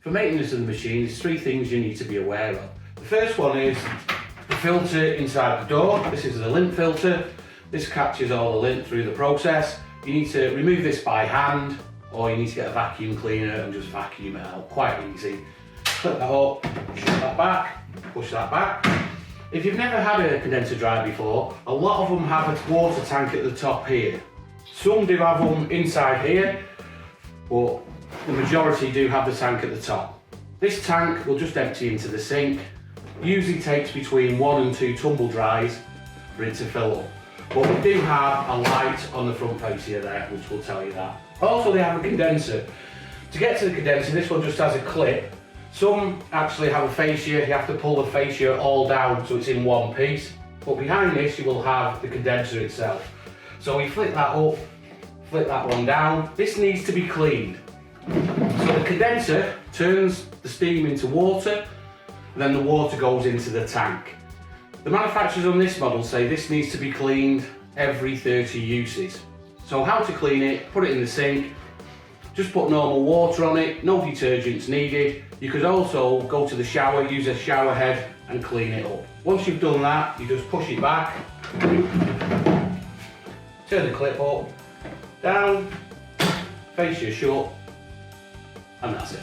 For maintenance of the machine, there's three things you need to be aware of. The first one is the filter inside the door. This is the lint filter. This captures all the lint through the process. You need to remove this by hand, or you need to get a vacuum cleaner and just vacuum it out. Quite easy. Clip that up, shut that back, push that back. If you've never had a condenser dryer before, a lot of them have a water tank at the top here. Some do have them inside here, but the majority do have the tank at the top. This tank will just empty into the sink. Usually takes between 1 and 2 tumble dries for it to fill up. But we do have a light on the front face here there, which will tell you that. Also, they have a condenser. To get to the condenser, this one just has a clip. Some actually have a fascia. You have to pull the fascia all down so it's in one piece. But behind this, you will have the condenser itself. So we flip that up, flip that one down. This needs to be cleaned. So the condenser turns the steam into water, and then the water goes into the tank. The manufacturers on this model say this needs to be cleaned every 30 uses. So how to clean it: put it in the sink, just put normal water on it, no detergents needed. You could also go to the shower, use a shower head and clean it up. Once you've done that, you just push it back, turn the clip up, down, fascia shut, and that's it.